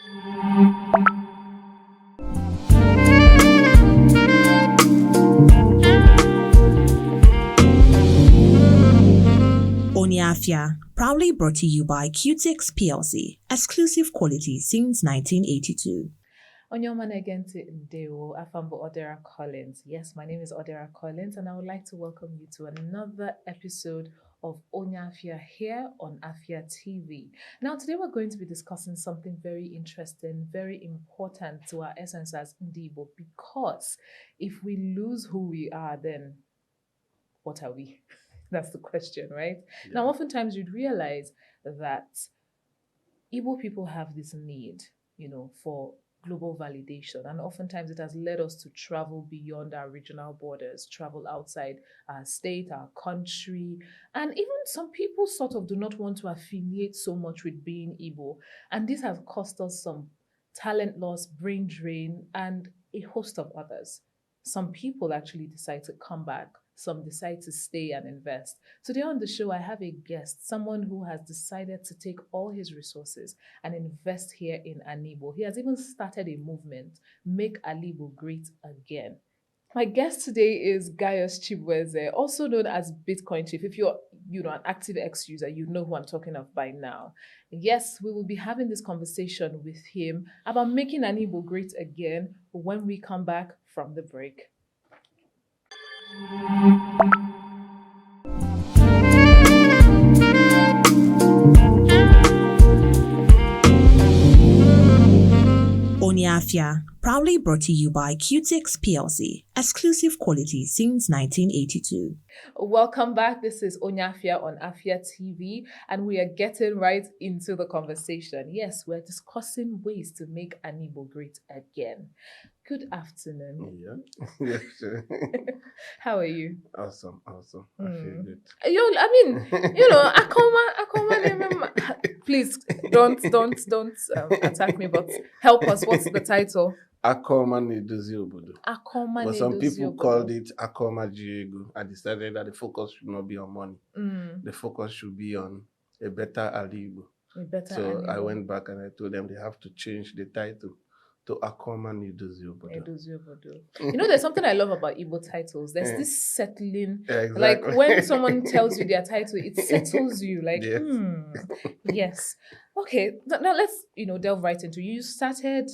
Onye Afia, proudly brought to you by Qtix PLC, exclusive quality since 1982. Onye again to Ndewo, Afambo Odera Collins. Yes, my name is Odera Collins, and I would like to welcome you to another episode of Onye Afia here on Afia TV. Now, today we're going to be discussing something very interesting, very important to our essence as Ndibo, because if we lose who we are, then what are we? That's the question, right? Yeah. Now, oftentimes you'd realize that Igbo people have this need, for global validation. And oftentimes it has led us to travel beyond our regional borders, travel outside our state, our country. And even some people sort of do not want to affiliate so much with being Igbo. And this has cost us some talent loss, brain drain, and a host of others. Some people actually decide to come back. Some decide to stay and invest. Today on the show, I have a guest, someone who has decided to take all his resources and invest here in Alaigbo. He has even started a movement, Make Alaigbo Great Again. My guest today is Gaius Chibueze, also known as Bitcoin Chief. If you're an active X user, you know who I'm talking of by now. Yes, we will be having this conversation with him about making Alaigbo great again when we come back from the break. Onye Afia, proudly brought to you by Qtix PLC, exclusive quality since 1982. Welcome back. This is Onye Afia on Afia TV, and we are getting right into the conversation. Yes, we're discussing ways to make Alaigbo great again. Good afternoon. Yeah, sure. How are you? Awesome. I feel good. Please don't attack me, but help us. What's the title? Akoma Nedozi Obodo. Akoma Nedozi Obodo. But some people called it Akoma Jiego. I decided that the focus should not be on money. The focus should be on a better Alaigbo. Alaigbo. I went back and I told them they have to change the title to Akoma Nedozi Obodo. There's something I love about Igbo titles. There's this settling, exactly. Like when someone tells you their title, it settles you. Like, yes. Yes. Okay, now let's delve right into. You started.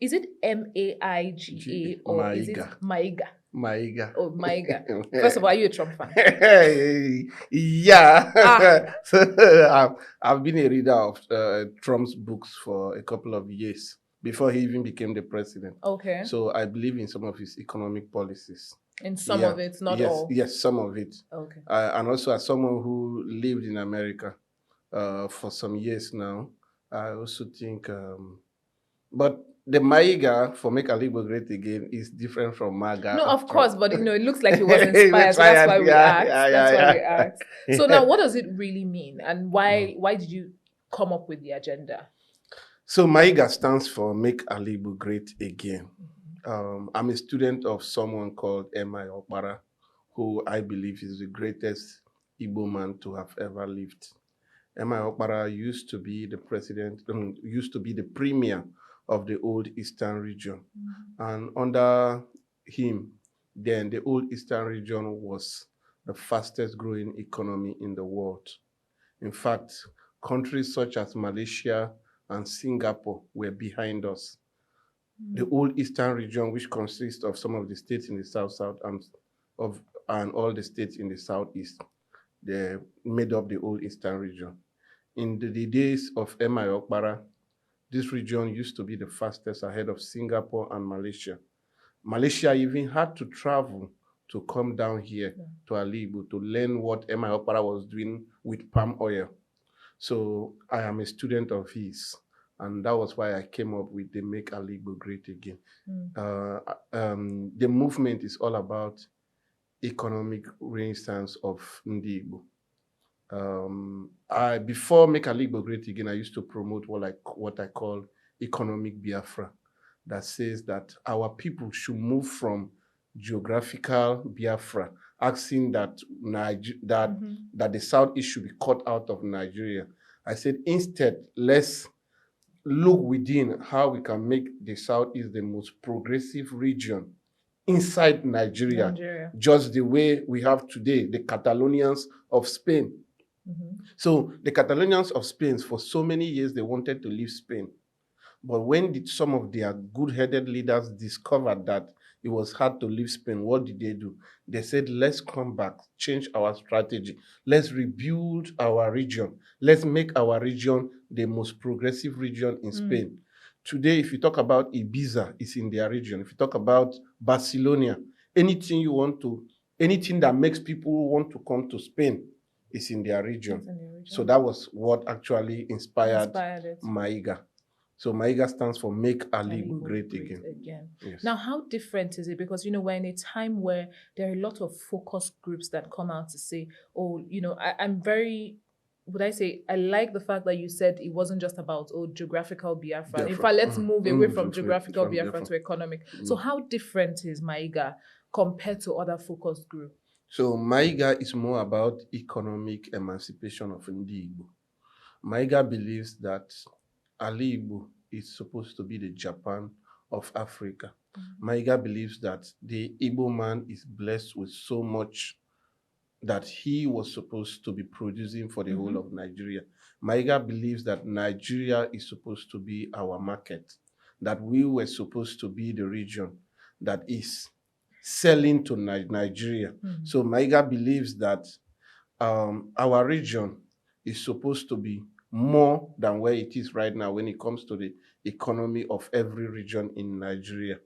Is it MAIGA or MAIGA. Is it MAIGA? MAIGA. Oh, MAIGA. First of all, are you a Trump fan? Yeah. So, I've been a reader of Trump's books for a couple of years before he even became the president. Okay. So I believe in some of his economic policies. In some of it, not all? Yes, some of it. Okay. And also as someone who lived in America for some years now, I also think... but the MAIGA for Make Alaigbo Great Again is different from MAGA. No, of course, but it looks like he was inspired, so that's why we asked. So now, what does it really mean, and why did you come up with the agenda? So MAIGA stands for Make Alaigbo Great Again. I'm a student of someone called M.I. Okpara, who I believe is the greatest Igbo man to have ever lived. M.I. Okpara used to be the president, used to be the premier of the old Eastern region. And under him, then the old Eastern region was the fastest growing economy in the world. In fact, countries such as Malaysia and Singapore were behind us. The old Eastern region, which consists of some of the states in the South and all the states in the Southeast, they made up the old Eastern region. In the days of M.I. Okpara, this region used to be the fastest ahead of Singapore and Malaysia. Malaysia even had to travel to come down here to Alaigbo to learn what M.I. Okpara was doing with palm oil. So I am a student of his, and that was why I came up with the Make Alaigbo Great Again. The movement is all about economic renaissance of Ndibo. Before Make Alaigbo Great Again, I used to promote what I call economic Biafra, that says that our people should move from geographical Biafra, asking that the Southeast should be cut out of Nigeria. I said, instead, let's look within how we can make the Southeast the most progressive region inside Nigeria, just the way we have today, the Catalonians of Spain. So the Catalonians of Spain, for so many years, they wanted to leave Spain. But when some of their good-headed leaders discovered that it was hard to leave Spain, what did they do? They said, let's come back, change our strategy. Let's rebuild our region. Let's make our region the most progressive region in Spain. Today, if you talk about Ibiza, it's in their region. If you talk about Barcelona, anything that makes people want to come to Spain is in their region. So that was what actually inspired MAIGA. So MAIGA stands for Make Ala Igbo Great Again. Yes. Now, how different is it? Because, we're in a time where there are a lot of focus groups that come out to say, oh, I'm very, I like the fact that you said it wasn't just about, geographical Biafra. In fact, let's move away from geographical Biafra to economic. So how different is MAIGA compared to other focus groups? So MAIGA is more about economic emancipation of Ndi Igbo. MAIGA believes that Alaigbo is supposed to be the Japan of Africa. MAIGA believes that the Igbo man is blessed with so much that he was supposed to be producing for the whole of Nigeria. MAIGA believes that Nigeria is supposed to be our market, that we were supposed to be the region that is selling to Nigeria. So MAIGA believes that our region is supposed to be more than where it is right now when it comes to the economy of every region in Nigeria.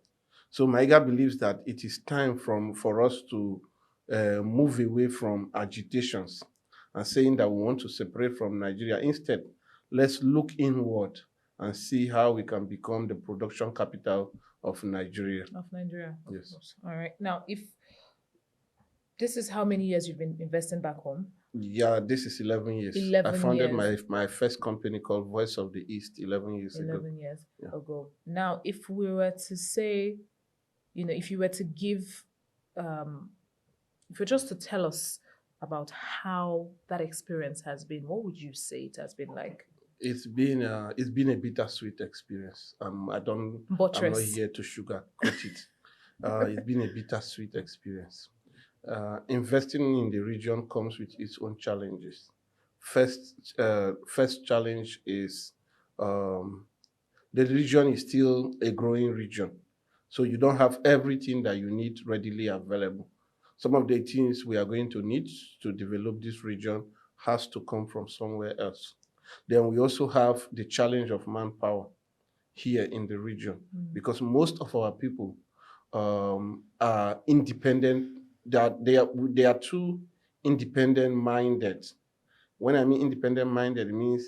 So MAIGA believes that it is time for us to move away from agitations and saying that we want to separate from Nigeria. Instead, let's look inward and see how we can become the production capital of Nigeria. Yes. All right. Now, if this is how many years you've been investing back home? Yeah, this is 11 years. 11 I founded years. my first company called Voice of the East 11 years ago. 11 years ago. Now, if we were to say, if you were to give, if you're just to tell us about how that experience has been, what would you say it has been like? It's been a bittersweet experience. I'm not here to sugarcoat it. It's been a bittersweet experience. Investing in the region comes with its own challenges. First challenge is the region is still a growing region. So you don't have everything that you need readily available. Some of the things we are going to need to develop this region has to come from somewhere else. Then we also have the challenge of manpower here in the region, because most of our people are independent. They are too independent-minded. When I mean independent-minded, it means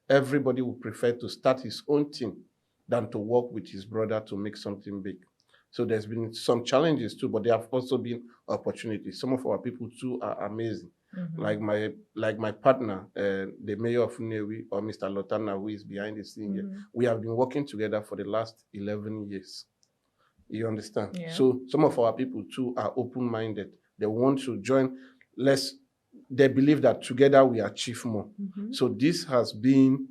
everybody would prefer to start his own thing than to work with his brother to make something big. So there's been some challenges too, but there have also been opportunities. Some of our people too are amazing. Like my partner, the mayor of Nnewi, or Mr. Lotana, who is behind the scene here. We have been working together for the last 11 years. You understand? Yeah. So some of our people too are open-minded. They want to join. They believe that together we achieve more. So this has been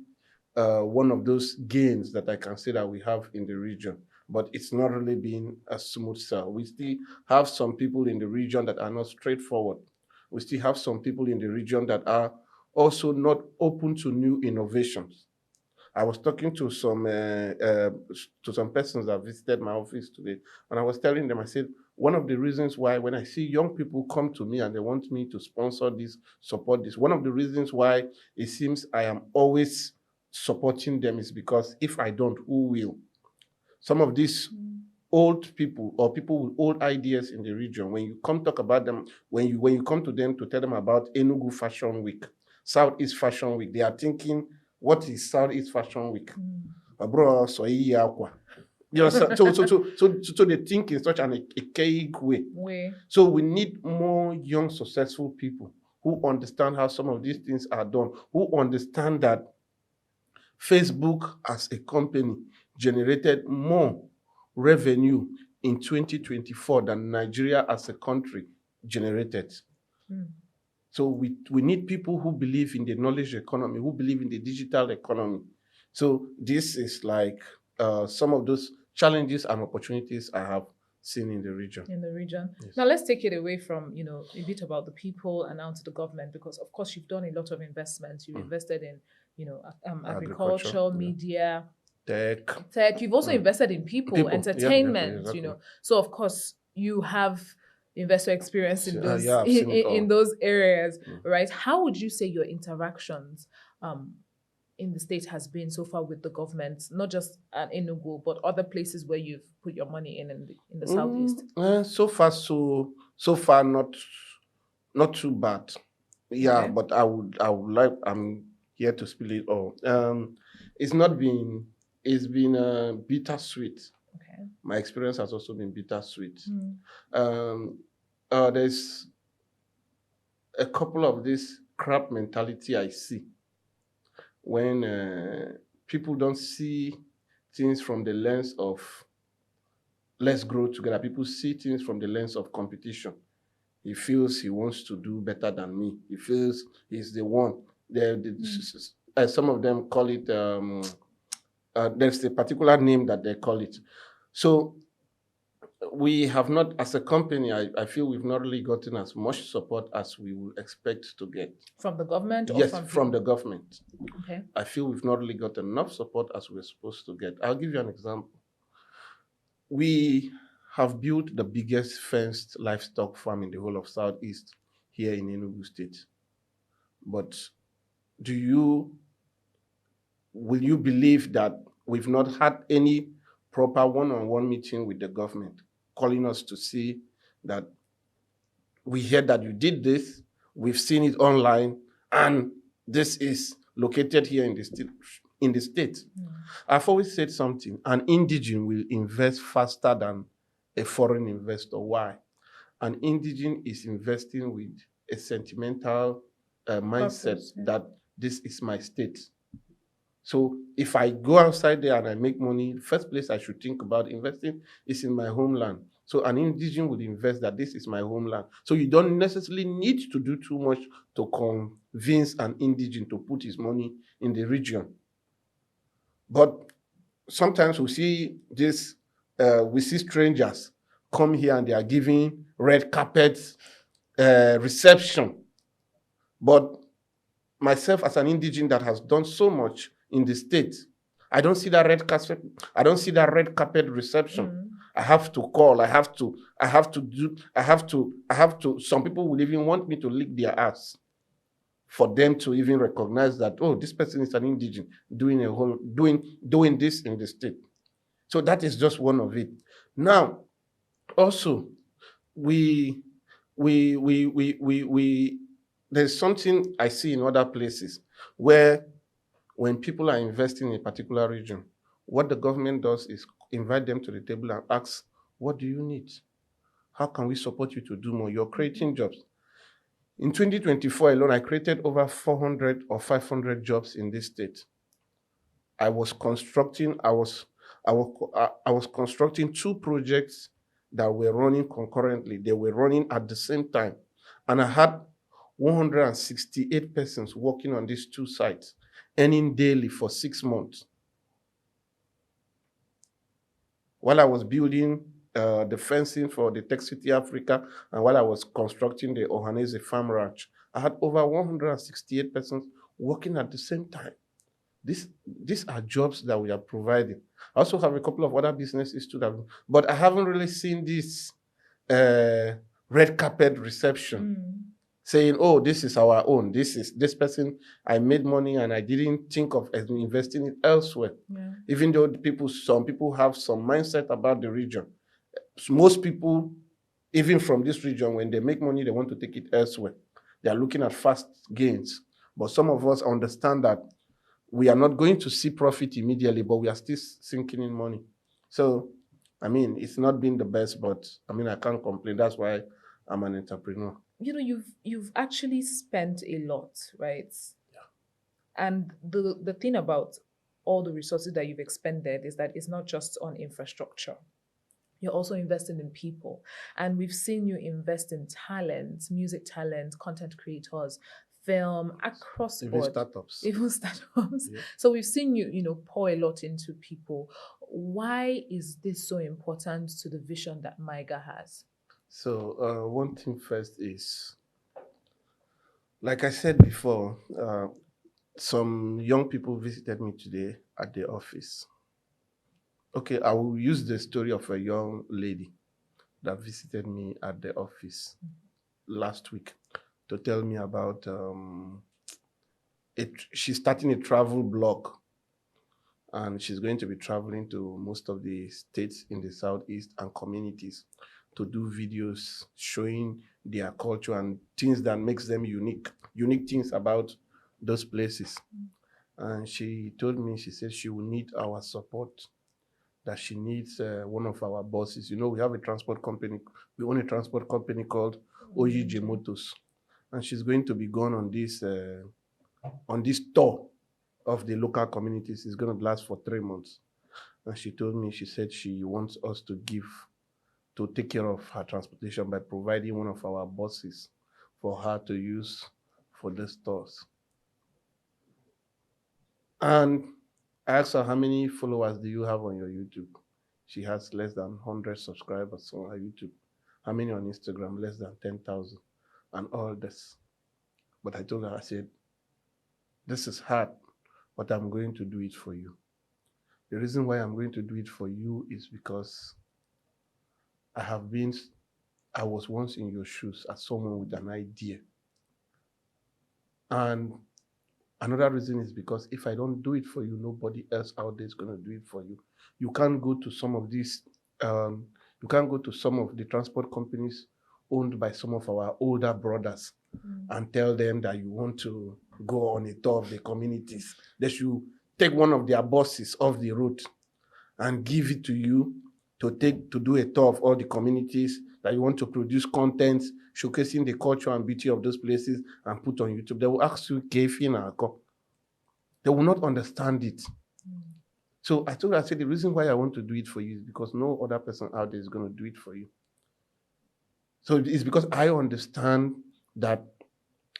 one of those gains that I can say that we have in the region. But it's not really been a smooth sell. We still have some people in the region that are not straightforward. We still have some people in the region that are also not open to new innovations. I was talking to some persons that visited my office today, and I was telling them, I said, one of the reasons why when I see young people come to me and they want me to sponsor this, support this, one of the reasons why it seems I am always supporting them is because if I don't, who will? Some of these old people or people with old ideas in the region, when you come talk about them, when you come to them to tell them about Enugu Fashion Week, Southeast Fashion Week, they are thinking, what is Southeast Fashion Week? Bro, so you understand? So they think in such an archaic way. So we need more young, successful people who understand how some of these things are done, who understand that Facebook as a company generated more revenue in 2024 than Nigeria as a country generated. So we need people who believe in the knowledge economy, who believe in the digital economy. So this is like some of those challenges and opportunities I have seen in the region. In the region. Yes. Now let's take it away from, a bit about the people and now to the government, because of course you've done a lot of investments. You've invested in, agriculture, yeah. media, Tech. You've also invested in people, People, yeah, entertainment, exactly. So of course you have investor experience in those I've seen it all. in those areas, right? How would you say your interactions in the state has been so far with the government, not just at Enugu, but other places where you've put your money in the southeast? So far not too bad. Yeah, Okay. but I would like, I'm here to spill it all. It's been bittersweet. Okay. My experience has also been bittersweet. Mm. There's a couple of this crap mentality I see when people don't see things from the lens of let's grow together. People see things from the lens of competition. He feels he wants to do better than me. He feels he's the one. Some of them call it, there's a particular name that they call it. So we have not, as a company, I feel we've not really gotten as much support as we would expect to get. From the government? Or yes, from the government. Okay. I feel we've not really got enough support as we're supposed to get. I'll give you an example. We have built the biggest fenced livestock farm in the whole of Southeast here in Enugu State. But will you believe that we've not had any proper one-on-one meeting with the government, calling us to see that we heard that you did this, we've seen it online, and this is located here in the state. I've always said something: an indigene will invest faster than a foreign investor. Why? An indigene is investing with a sentimental mindset that this is my state. So if I go outside there and I make money, the first place I should think about investing is in my homeland. So an indigene would invest that this is my homeland. So you don't necessarily need to do too much to convince an indigene to put his money in the region. But sometimes we see strangers come here and they are giving red carpet reception. But myself, as an indigene that has done so much in the state, I don't see that red carpet reception. I have to call. Some people would even want me to lick their ass for them to even recognize that, oh, this person is an indigene doing this in the state. So that is just one of it. Now, also, there's something I see in other places where when people are investing in a particular region, what the government does is invite them to the table and ask, what do you need? How can we support you to do more? You're creating jobs. In 2024 alone, I created over 400 or 500 jobs in this state. I was constructing 2 projects that were running concurrently. They were running at the same time. And I had 168 persons working on these 2 sites, earning daily for 6 months. While I was building the fencing for the Tech City Africa, and while I was constructing the Ohanese Farm Ranch, I had over 168 persons working at the same time. These are jobs that we are providing. I also have a couple of other businesses too, but I haven't really seen this red carpet reception saying, oh, this is our own. This person, I made money and I didn't think of investing it elsewhere. Yeah. Even though some people have some mindset about the region. Most people, even from this region, when they make money, they want to take it elsewhere. They are looking at fast gains. But some of us understand that we are not going to see profit immediately, but we are still sinking in money. So, I mean, it's not been the best, but I mean, I can't complain. That's why I'm an entrepreneur. You've actually spent a lot, right? Yeah. And the thing about all the resources that you've expended is that it's not just on infrastructure. You're also investing in people. And we've seen you invest in talent, music talent, content creators, film, across Even board. startups. Even startups. Yeah. So we've seen you pour a lot into people. Why is this so important to the vision that MAIGA has? So one thing first is, like I said before, some young people visited me today at the office. Okay, I will use the story of a young lady that visited me at the office last week to tell me about she's starting a travel blog, and she's going to be traveling to most of the states in the Southeast and communities to do videos showing their culture and things that makes them unique things about those places. And she told me, she said she will need our support, that she needs one of our bosses. You know, we have a transport company. We own a transport company called OJJ Motors. And she's going to be gone on this tour of the local communities. It's going to last for 3 months. And she told me, she said she wants us to take care of her transportation by providing one of our buses for her to use for these tours. And I asked her, how many followers do you have on your YouTube? She has less than 100 subscribers on her YouTube. How many on Instagram? Less than 10,000 and all this. But I told her, I said, this is hard, but I'm going to do it for you. The reason why I'm going to do it for you is because I was once in your shoes as someone with an idea. And another reason is because if I don't do it for you, nobody else out there is going to do it for you. You can't go to some of the transport companies owned by some of our older brothers and tell them that you want to go on a tour of the communities. They should take one of their buses off the road and give it to you to do a tour of all the communities that you want to produce content showcasing the culture and beauty of those places and put on YouTube. They will ask you, they will not understand it. So I told her, I said, the reason why I want to do it for you is because no other person out there is going to do it for you. So it's because I understand that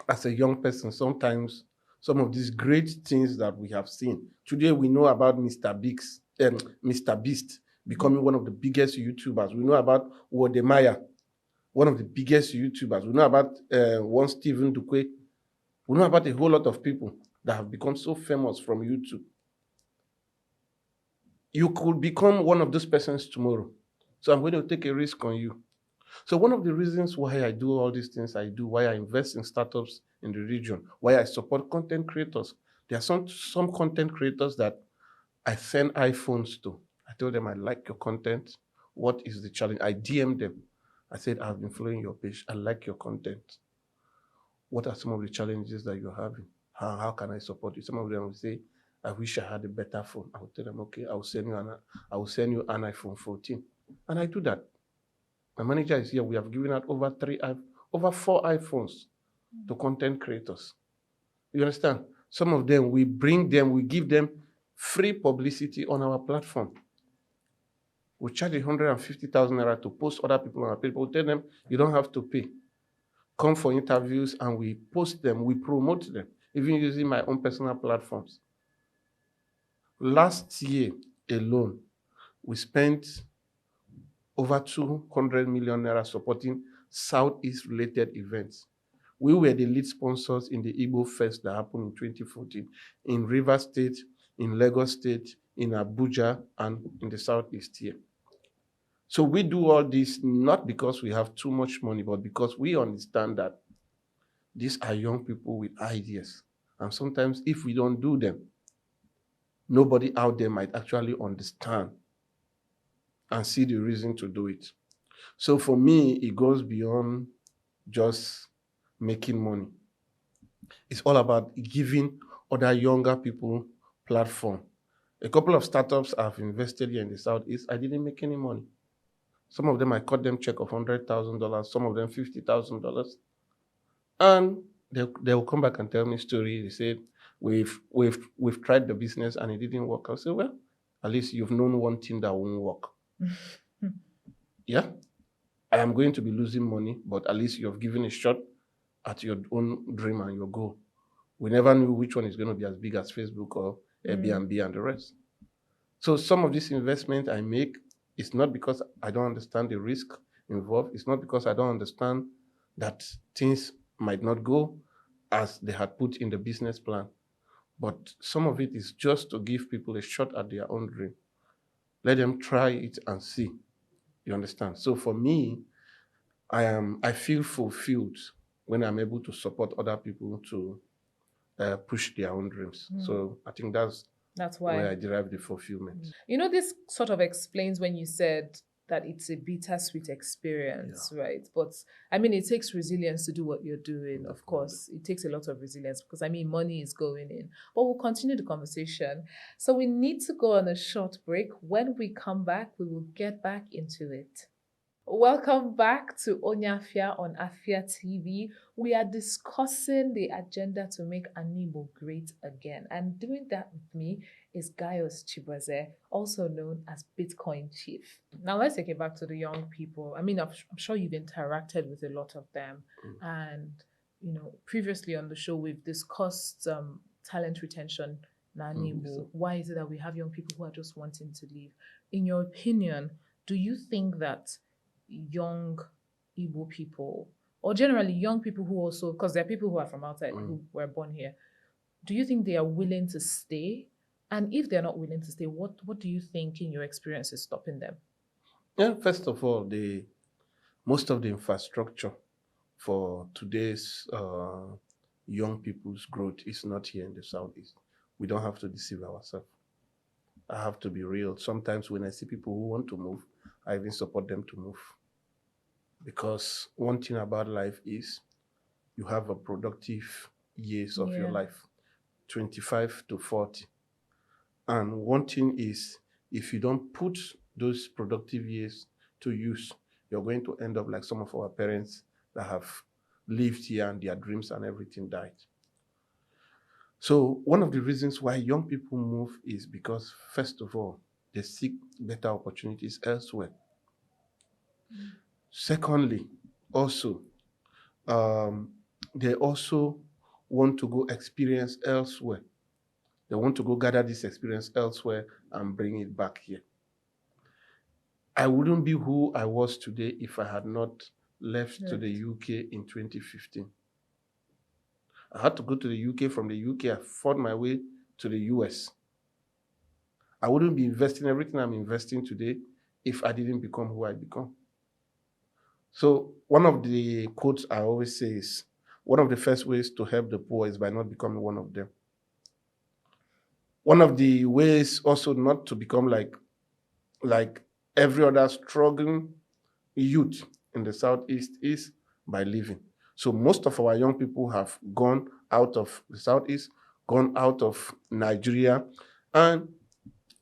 as a young person, sometimes some of these great things that we have seen. Today we know about Mr. Beast becoming one of the biggest YouTubers. We know about Wodemaya, one of the biggest YouTubers. We know about one Stephen Dukwe. We know about a whole lot of people that have become so famous from YouTube. You could become one of those persons tomorrow. So I'm going to take a risk on you. So one of the reasons why I do all these things I do, why I invest in startups in the region, why I support content creators. There are some content creators that I send iPhones to. I tell them, I like your content. What is the challenge? I DM them. I said, I've been following your page. I like your content. What are some of the challenges that you're having? How can I support you? Some of them will say, I wish I had a better phone. I will tell them, okay, I will send you an iPhone 14. And I do that. My manager is here. We have given out over 4 iPhones to content creators. You understand? Some of them, we give them free publicity on our platform. We charge 150,000 naira to post other people on our page. We tell them, you don't have to pay. Come for interviews and we post them, we promote them, even using my own personal platforms. Last year alone, we spent over 200 million naira supporting Southeast-related events. We were the lead sponsors in the Igbo Fest that happened in 2014 in Rivers State, in Lagos State, in Abuja, and in the Southeast here. So we do all this not because we have too much money, but because we understand that these are young people with ideas. And sometimes if we don't do them, nobody out there might actually understand and see the reason to do it. So for me, it goes beyond just making money. It's all about giving other younger people platform. A couple of startups I've invested here in the Southeast, I didn't make any money. Some of them, I cut them check of $100,000, some of them $50,000. And they will come back and tell me story. They said, we've tried the business and it didn't work. I'll say, well, at least you've known one thing that won't work. Yeah, I am going to be losing money, but at least you have given a shot at your own dream and your goal. We never knew which one is going to be as big as Facebook or Airbnb and the rest. So some of this investment I make is not because I don't understand the risk involved. It's not because I don't understand that things might not go as they had put in the business plan. But some of it is just to give people a shot at their own dream. Let them try it and see. You understand? So for me, I feel fulfilled when I'm able to support other people to push their own dreams. So I think that's why where I derive the fulfillment. You know, this sort of explains when you said that it's a bittersweet experience, right? But I mean, it takes resilience to do what you're doing. Of course, it takes a lot of resilience because I mean, money is going in. But we'll continue the conversation. So we need to go on a short break. When we come back, we will get back into it. Welcome back to Onye Afia on Afia TV. We are discussing the agenda to make Alaigbo great again. And doing that with me is Gaius Chibueze, also known as Bitcoin Chief. Now let's take it back to the young people. I mean, I'm sure you've interacted with a lot of them. And, you know, previously on the show, we've discussed talent retention in Alaigbo. Why is it that we have young people who are just wanting to leave? In your opinion, do you think that young Igbo people, or generally young people who also, because there are people who are from outside who were born here, do you think they are willing to stay? And if they're not willing to stay, what do you think in your experience is stopping them? Yeah, first of all, most of the infrastructure for today's young people's growth is not here in the Southeast. We don't have to deceive ourselves. I have to be real. Sometimes when I see people who want to move, I even support them to move. Because one thing about life is you have a productive years of your life, 25 to 40. And one thing is, if you don't put those productive years to use, you're going to end up like some of our parents that have lived here and their dreams and everything died. So one of the reasons why young people move is because, first of all, they seek better opportunities elsewhere. Secondly, also, they also want to go experience elsewhere. They want to go gather this experience elsewhere and bring it back here. I wouldn't be who I was today if I had not left to the UK in 2015. I had to go to the UK. From the UK, I fought my way to the US. I wouldn't be investing everything I'm investing today if I didn't become who I become. So one of the quotes I always say is, one of the first ways to help the poor is by not becoming one of them. One of the ways also not to become like every other struggling youth in the Southeast is by leaving. So most of our young people have gone out of the Southeast, gone out of Nigeria, and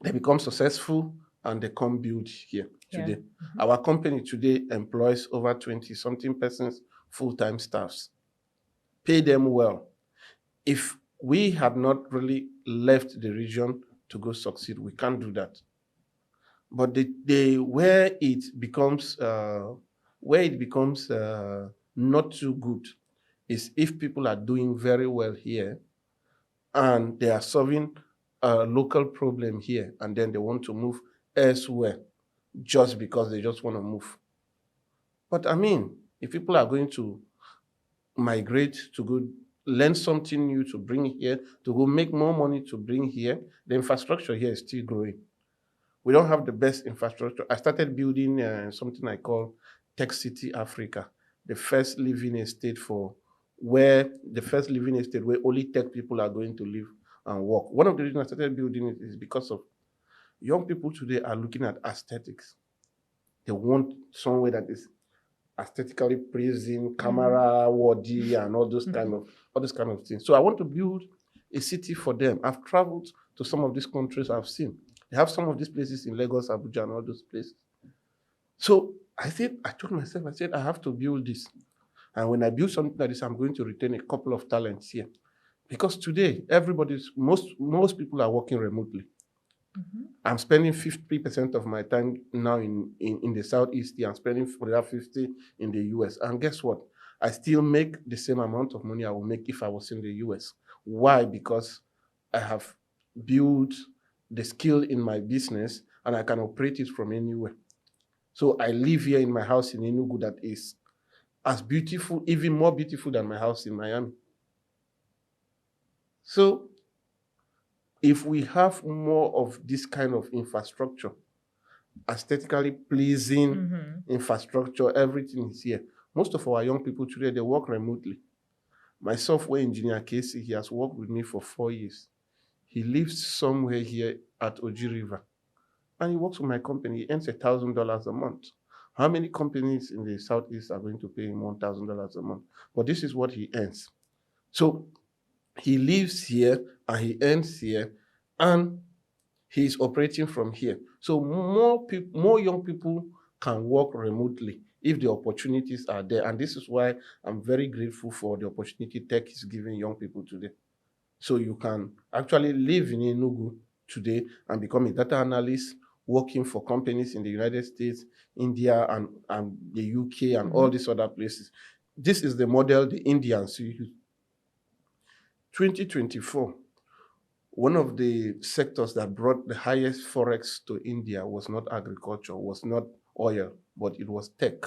they become successful and they come build here today. Our company today employs over 20-something persons, full-time staffs. Pay them well. If we had not really left the region to go succeed, we can't do that. But where it becomes not too good is if people are doing very well here and they are solving a local problem here and then they want to move elsewhere just because they just want to move. But I mean, if people are going to migrate to go learn something new to bring here, to go make more money to bring here, the infrastructure here is still growing. We don't have the best infrastructure. I started building something I call Tech City Africa, the first living estate where only tech people are going to live and work. One of the reasons I started building it is because of young people today are looking at aesthetics. They want somewhere that is aesthetically pleasing, camera worthy, and all those kind of things. So I want to build a city for them. I've traveled to some of these countries I've seen. They have some of these places in Lagos, Abuja, and all those places. So I told myself, I have to build this. And when I build something like this, I'm going to retain a couple of talents here. Because today, most people are working remotely. I'm spending 50% of my time now in the Southeast here. I'm spending for the other 50 in the US. And guess what? I still make the same amount of money I would make if I was in the US. Why? Because I have built the skill in my business and I can operate it from anywhere. So I live here in my house in Enugu that is as beautiful, even more beautiful than my house in Miami. So if we have more of this kind of infrastructure, aesthetically pleasing infrastructure, everything is here. Most of our young people today, they work remotely. My software engineer, Casey, he has worked with me for 4 years. He lives somewhere here at Oji River. And he works with my company. He earns $1,000 a month. How many companies in the Southeast are going to pay him $1,000 a month? But this is what he earns. So he lives here and he earns here and he's operating from here. So more young people can work remotely if the opportunities are there. And this is why I'm very grateful for the opportunity tech is giving young people today. So you can actually live in Enugu today and become a data analyst, working for companies in the United States, India, and the UK, and all these other places. This is the model the Indians use. 2024, one of the sectors that brought the highest forex to India was not agriculture, was not oil, but it was tech.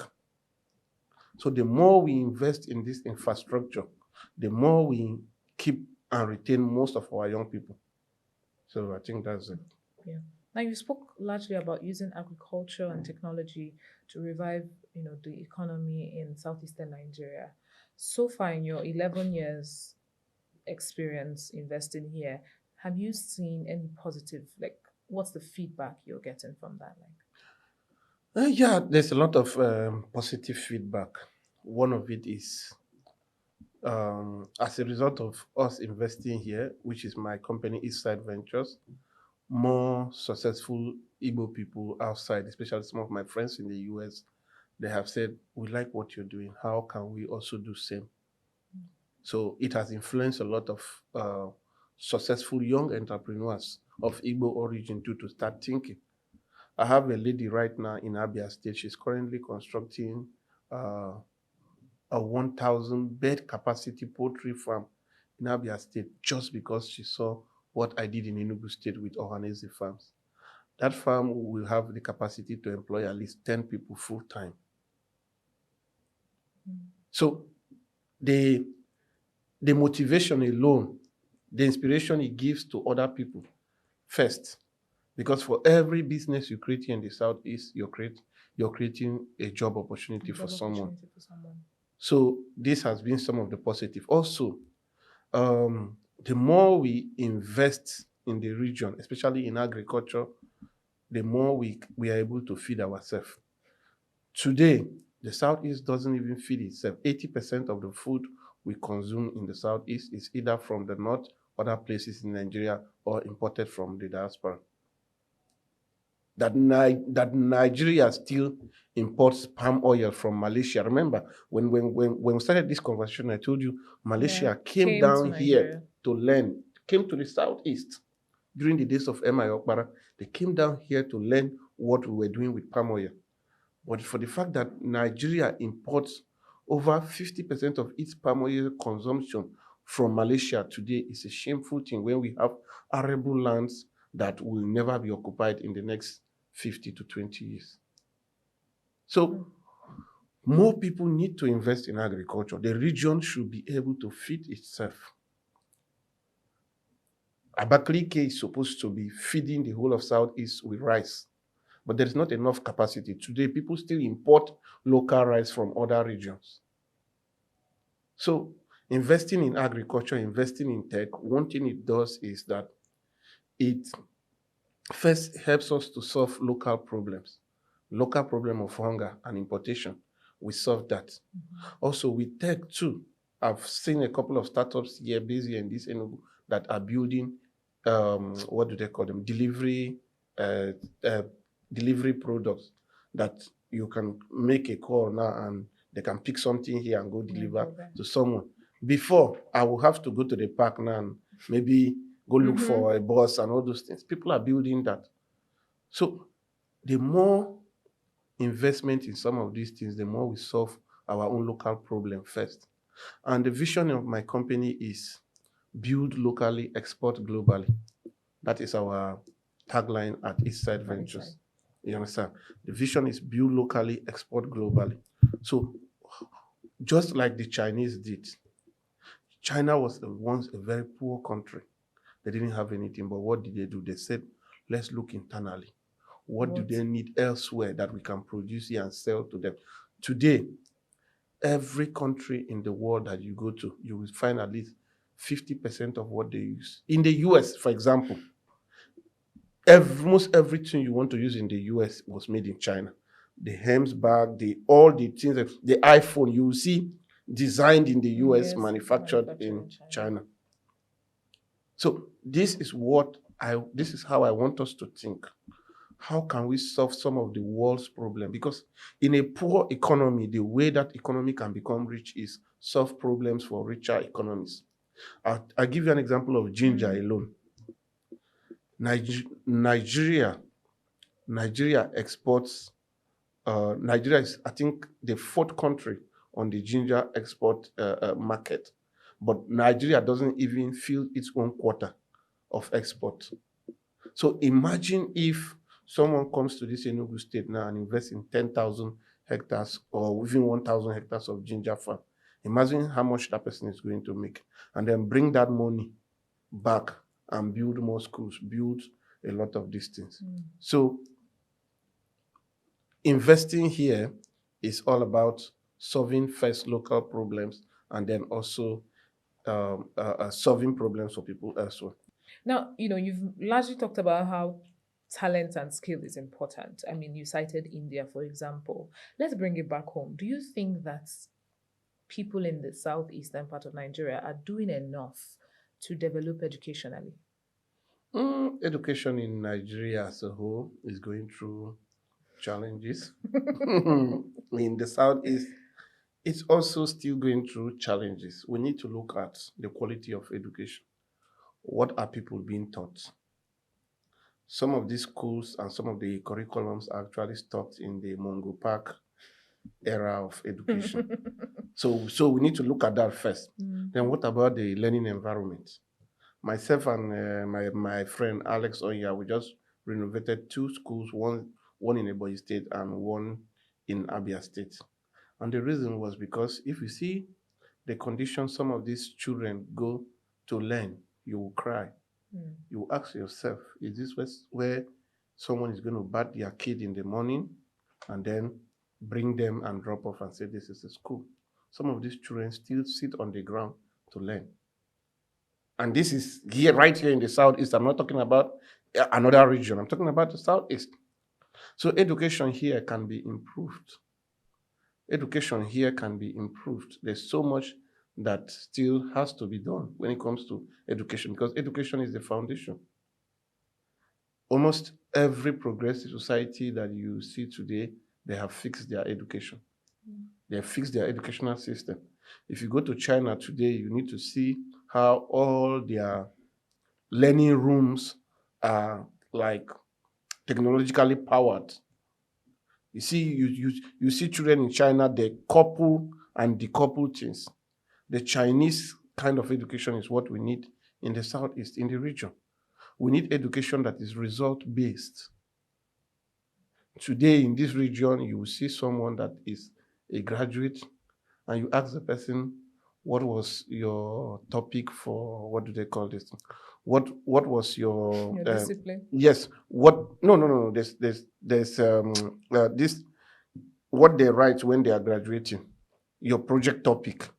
So the more we invest in this infrastructure, the more we keep and retain most of our young people. So I think that's it. Yeah. Now you spoke largely about using agriculture and technology to revive, the economy in southeastern Nigeria. So far in your 11 years experience investing here, have you seen any positive, what's the feedback you're getting from that? Yeah, there's a lot of positive feedback. One of it is as a result of us investing here, which is my company, Eastside Ventures, more successful Igbo people outside, especially some of my friends in the US, they have said, we like what you're doing. How can we also do same? So it has influenced a lot of successful young entrepreneurs of Igbo origin to start thinking. I have a lady right now in Abia State. She's currently constructing a 1,000 bed capacity poultry farm in Abia State just because she saw what I did in Enugu State with Ohaneze Farms. That farm will have the capacity to employ at least 10 people full time. So the motivation alone, the inspiration it gives to other people first, because for every business you create here in the Southeast, you're creating a job opportunity for someone. So this has been some of the positive. Also, the more we invest in the region, especially in agriculture, the more we are able to feed ourselves. Today, the Southeast doesn't even feed itself. 80% of the food we consume in the Southeast is either from the north, other places in Nigeria, or imported from the diaspora. That Nigeria still imports palm oil from Malaysia. Remember, when we started this conversation, I told you Malaysia came down here to learn, came to the Southeast during the days of MAIGA. They came down here to learn what we were doing with palm oil. But for the fact that Nigeria imports over 50% of its palm oil consumption from Malaysia today is a shameful thing when we have arable lands that will never be occupied in the next 50 to 20 years. So more people need to invest in agriculture. The region should be able to feed itself. Abakaliki is supposed to be feeding the whole of Southeast with rice, but there is not enough capacity. Today, people still import local rice from other regions. So investing in agriculture, investing in tech, one thing it does is that it first helps us to solve local problems. Local problem of hunger and importation, we solve that. Also with tech too, I've seen a couple of startups here based here in this Enugu that are building, what do they call them? Delivery products that you can make a call now and they can pick something here and go deliver to someone. Before, I will have to go to the park now and maybe go look for a bus and all those things. People are building that. So the more investment in some of these things, the more we solve our own local problem first. And the vision of my company is build locally, export globally. That is our tagline at Eastside Ventures. You understand? The vision is build locally, export globally. So just like the Chinese did, China was once a very poor country. They didn't have anything, but what did they do? They said, let's look internally. What do they need elsewhere that we can produce here and sell to them? Today, every country in the world that you go to, you will find at least 50% of what they use. In the US, for example, almost everything you want to use in the US was made in China. The Hems bag, all the things, the iPhone, you will see designed in the US, manufactured in China. So this is how I want us to think. How can we solve some of the world's problems? Because in a poor economy, the way that economy can become rich is solve problems for richer economies. I'll give you an example of ginger alone. Nigeria exports, Nigeria is, I think, the 4th country on the ginger export market. But Nigeria doesn't even fill its own quota of export. So imagine if someone comes to this Enugu state now and invests in 10,000 hectares or even 1,000 hectares of ginger farm. Imagine how much that person is going to make. And then bring that money back and build more schools, build a lot of these things. So investing here is all about solving first local problems and then also solving problems for people elsewhere. Now, you've largely talked about how talent and skill is important. I mean, you cited India, for example. Let's bring it back home. Do you think that people in the southeastern part of Nigeria are doing enough to develop educationally? Education in Nigeria as a whole is going through challenges. In the southeast, it's also still going through challenges. We need to look at the quality of education. What are people being taught? Some of these schools and some of the curriculums are actually stopped in the Mongo era of education. So we need to look at that first. Then what about the learning environment? Myself and my friend Alex Onya, we just renovated 2 schools, one in Ebonyi State and one in Abia State. And the reason was because if you see the conditions some of these children go to learn, you will cry. You will ask yourself, is this where someone is going to bat their kid in the morning and then bring them and drop off and say, this is a school? Some of these children still sit on the ground to learn. And this is right here in the Southeast. I'm not talking about another region. I'm talking about the Southeast. So education here can be improved. Education here can be improved. There's so much that still has to be done when it comes to education, because education is the foundation. Almost every progressive society that you see today, they have fixed their education. They have fixed their educational system. If you go to China today, you need to see how all their learning rooms are like technologically powered. You see, you see children in China, they couple and decouple things. The Chinese kind of education is what we need in the Southeast, in the region. We need education that is result-based. Today in this region, you will see someone that is a graduate and you ask the person, what was your topic for, what do they call this? What was your discipline? Yes. No. There's this, what they write when they are graduating, your project topic.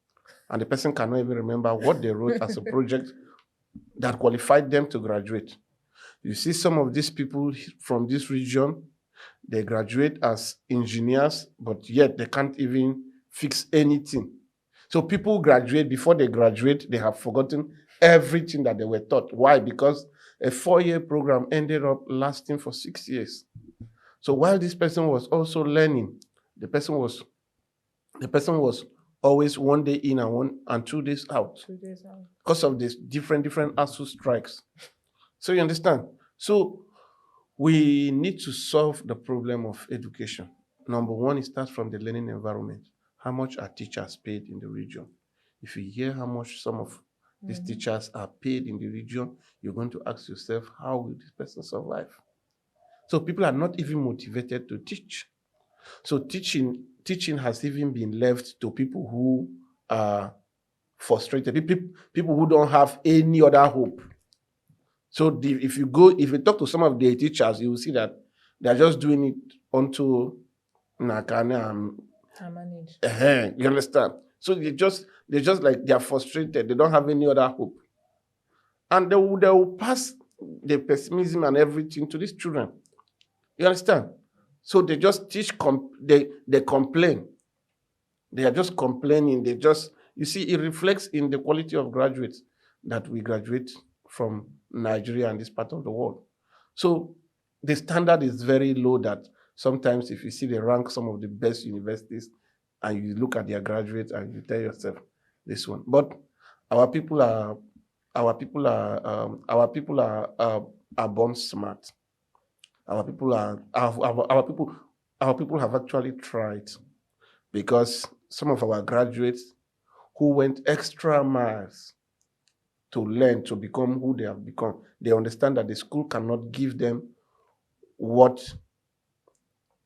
And the person cannot even remember what they wrote as a project that qualified them to graduate. You see some of these people from this region, they graduate as engineers, but yet they can't even fix anything. So people graduate, before they graduate, they have forgotten everything that they were taught. Why? Because a 4-year program ended up lasting for 6 years. So while this person was also learning, the person was always 1 day in and 2 days out. 2 days out. Because of this different ASU strikes. So you understand? So we need to solve the problem of education. Number one, it starts from the learning environment. how much are teachers paid in the region? If you hear how much some of these teachers are paid in the region, you're going to ask yourself, how will this person survive? So people are not even motivated to teach. So teaching has even been left to people who are frustrated, people who don't have any other hope. So if you talk to some of the teachers, you will see that they're just doing it onto Nakane and manage. You understand? So they're just like, they're frustrated. They don't have any other hope. And they will pass the pessimism and everything to these children. You understand? So they just teach, they complain. They are just complaining. You see, it reflects in the quality of graduates that we graduate from Nigeria and this part of the world. So the standard is very low that sometimes if you see they rank some of the best universities and you look at their graduates and you tell yourself this one. But our people are born smart. Our people have actually tried, because some of our graduates who went extra miles to learn to become who they have become, they understand that the school cannot give them what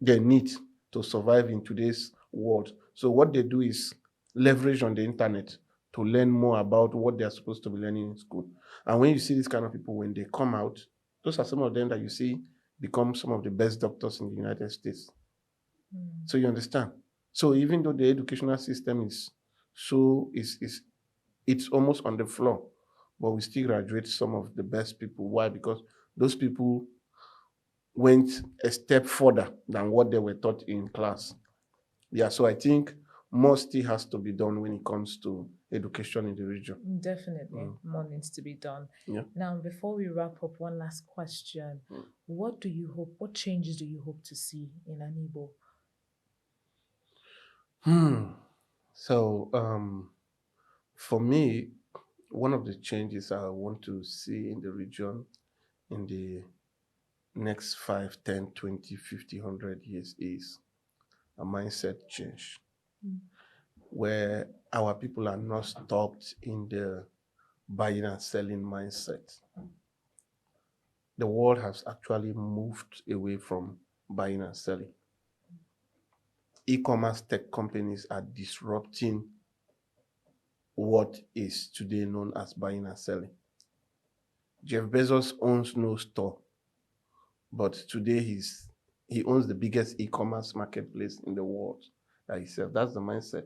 they need to survive in today's world. So what they do is leverage on the internet to learn more about what they are supposed to be learning in school. And when you see these kind of people, when they come out, those are some of them that you see become some of the best doctors in the United States. So you understand? So even though the educational system is it's almost on the floor, but we still graduate some of the best people. Why? Because those people went a step further than what they were taught in class. Yeah, so I think more still has to be done when it comes to education in the region. Definitely, more needs to be done. Yeah. Now, before we wrap up, one last question. What changes do you hope to see in Alaigbo? So, for me, one of the changes I want to see in the region in the next 5, 10, 20, 50, 100 years is a mindset change, where our people are not stopped in the buying and selling mindset. The world has actually moved away from buying and selling. E-commerce tech companies are disrupting what is today known as buying and selling. Jeff Bezos owns no store, but today he owns the biggest e-commerce marketplace in the world that he sells. That's the mindset.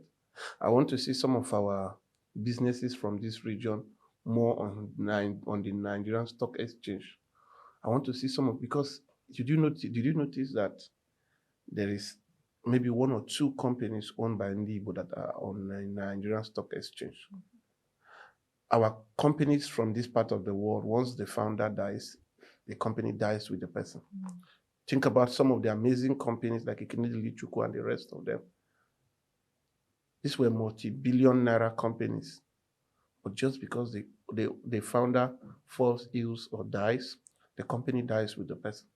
I want to see some of our businesses from this region more on the Nigerian Stock Exchange. I want to see because did you notice that there is maybe 1 or 2 companies owned by Alaigbo that are on the Nigerian Stock Exchange? Our companies from this part of the world, once the founder dies, the company dies with the person. Think about some of the amazing companies like Ikenedili Chukwu and the rest of them. These were multi-billion naira companies. But just because the founder falls ill or dies, the company dies with the person.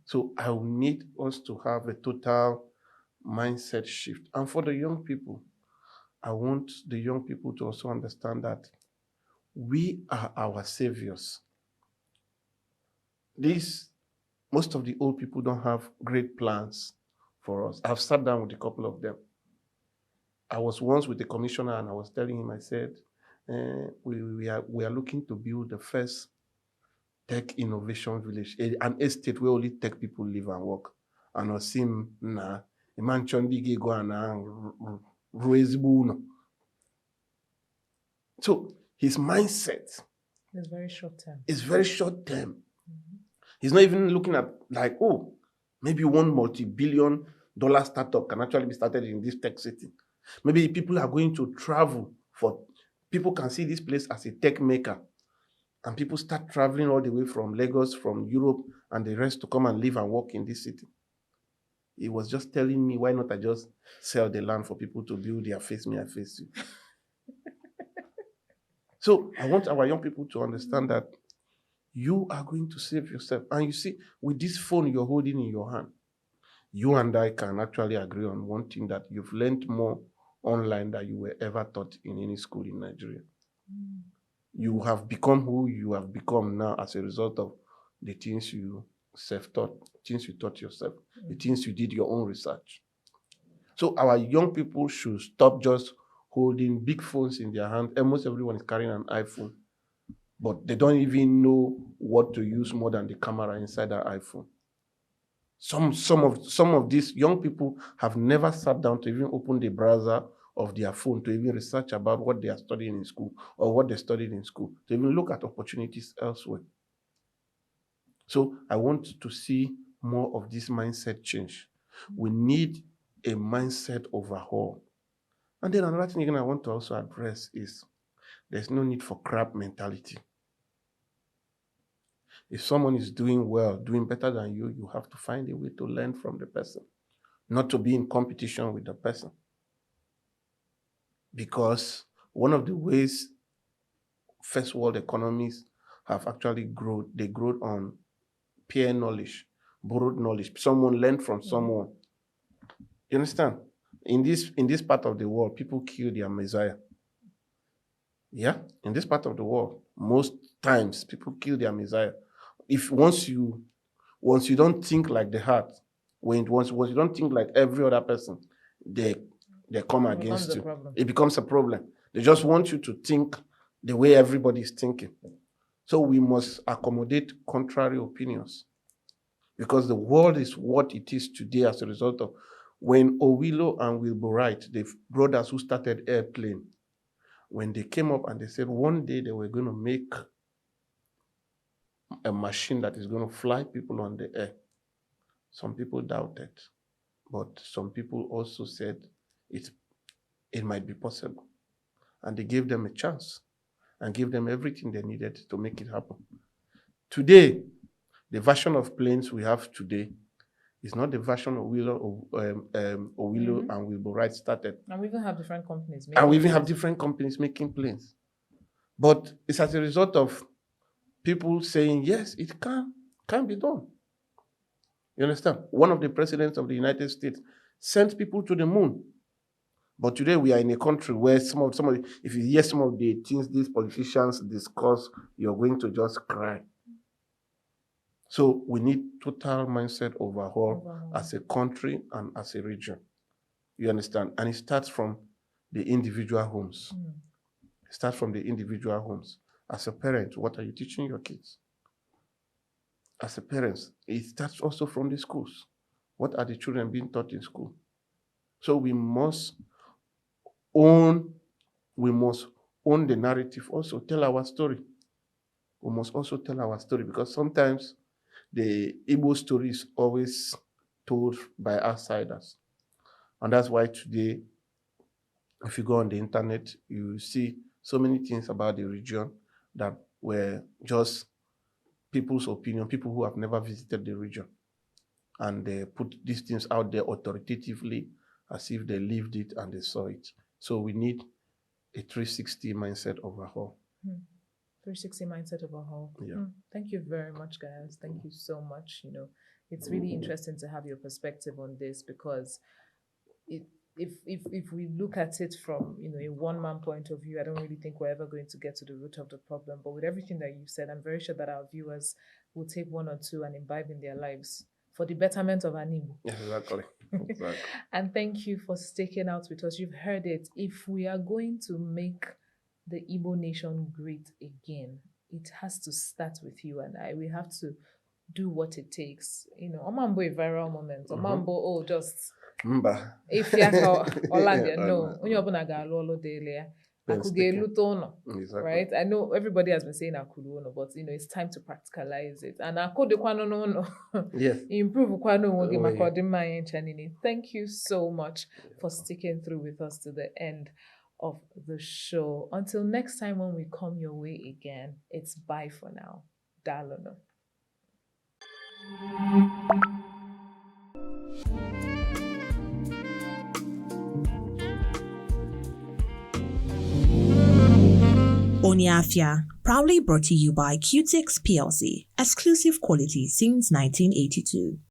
So I will need us to have a total mindset shift. And for the young people, I want the young people to also understand that we are our saviors. Most of the old people don't have great plans for us. I've sat down with a couple of them. I was once with the commissioner and I was telling him, I said, we are looking to build the first tech innovation village, an estate where only tech people live and work. And I see him now, a man chondi go and raise. So his mindset is very short term. It's very short term. He's not even looking at like, oh, maybe one multi-billion-dollar startup can actually be started in this tech city. Maybe people are going to travel people can see this place as a tech maker. And people start traveling all the way from Lagos, from Europe, and the rest to come and live and work in this city. He was just telling me, why not I just sell the land for people to build their face me, I face you. So I want our young people to understand that you are going to save yourself. And you see, with this phone you're holding in your hand, you and I can actually agree on one thing, that you've learned more online than you were ever taught in any school in Nigeria. You have become who you have become now as a result of the things you self-taught, things you taught yourself, the things you did your own research. So our young people should stop just holding big phones in their hand. Almost everyone is carrying an iPhone, but they don't even know what to use more than the camera inside their iPhone. Some of these young people have never sat down to even open the browser of their phone to even research about what they are studying in school or what they studied in school, to even look at opportunities elsewhere. So I want to see more of this mindset change. We need a mindset overhaul. And then another thing again I want to also address is there's no need for crab mentality. If someone is doing well, doing better than you, you have to find a way to learn from the person, not to be in competition with the person. Because one of the ways first world economies have actually grown, they grow on peer knowledge, borrowed knowledge. Someone learned from someone. You understand? In this part of the world, people kill their Messiah. Yeah? In this part of the world, most times people kill their Messiah. If once you don't think like the heart, once you don't think like every other person, they come against you. It becomes a problem. They just want you to think the way everybody is thinking. So we must accommodate contrary opinions, because the world is what it is today as a result of when Owilo and Wilbur Wright, the brothers who started airplane, when they came up and they said one day they were going to make a machine that is going to fly people on the air. Some people doubted, but some people also said it might be possible. And they gave them a chance and gave them everything they needed to make it happen. Today, the version of planes we have today is not the version of Owilo and Wilbur Wright started. And we even have different companies making planes. But it's as a result of people saying, yes, it can be done. You understand? One of the presidents of the United States sent people to the moon. But today we are in a country where some of if you hear some of the things these politicians discuss, you're going to just cry. So we need total mindset overhaul as a country and as a region. You understand? And it starts from the individual homes. It starts from the individual homes. As a parent, what are you teaching your kids? As a parent, it starts also from the schools. What are the children being taught in school? So we must own the narrative, also tell our story. We must also tell our story, because sometimes the Igbo story is always told by outsiders. And that's why today, if you go on the internet, you see so many things about the region that were just people's opinion, people who have never visited the region. And they put these things out there authoritatively as if they lived it and they saw it. So we need a 360 mindset overhaul. 360 mindset overhaul. Yeah. Thank you very much, guys. Thank you so much. It's really interesting to have your perspective on this, because if we look at it from a one-man point of view, I don't really think we're ever going to get to the root of the problem. But with everything that you've said, I'm very sure that our viewers will take one or two and imbibe in their lives for the betterment of an Igbo. Exactly. And thank you for sticking out with us. You've heard it. If we are going to make the Igbo nation great again, it has to start with you and I. We have to do what it takes. Omambo a viral moment. Omambo, just Mba. If you no, onye obuna ga-alụ ọlụ dịịrị ya. Akụ ga-elute ụlọ. Right? I know everybody has been saying akụrụ ụlọ, but it's time to practicalize it. And akụ dịkwa n'ụlọ. Yes. Improve kwa n'onwe gị maka ọdịmma anyị ncha niile. Thank you so much for sticking through with us to the end of the show. Until next time when we come your way again, it's bye for now. Dalono. Onye Afia, proudly brought to you by Qtix PLC, exclusive quality since 1982.